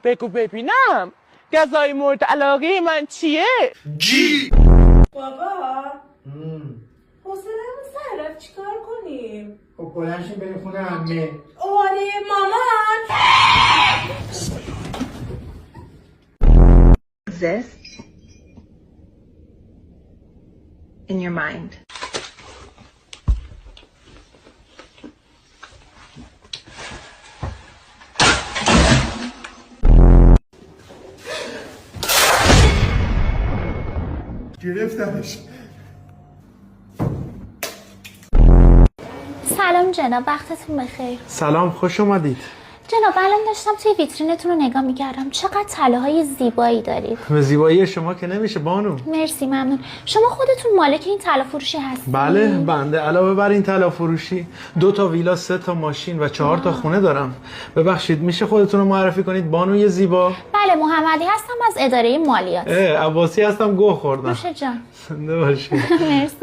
بگو ببینم غذای مورد علاقه من چیه؟ جی. بابا حوصله‌مون سر رفت، چیکار کنیم؟ خب بلنشیم بریم خونه عمه. آره مامان. Exists in your mind. گرفتمش. سلام جناب، وقتتون بخیر. سلام، خوش اومدید. جناب الان داشتم توی ویترینتون رو نگاه میکردم، چقدر طلاهای زیبایی دارید. به زیبایی شما که نمیشه بانو. مرسی، ممنون. شما خودتون مالک این طلا فروشی هستید؟ بله، بنده علاوه بر این طلا فروشی 2 تا ویلا، 3 تا ماشین و 4 تا خونه دارم. ببخشید میشه خودتون رو معرفی کنید بانوی زیبا؟ بله، محمدی هستم از اداره مالیات. عباسی هستم، گوه خوردم. باشه جان. زنده باشید. مرسی.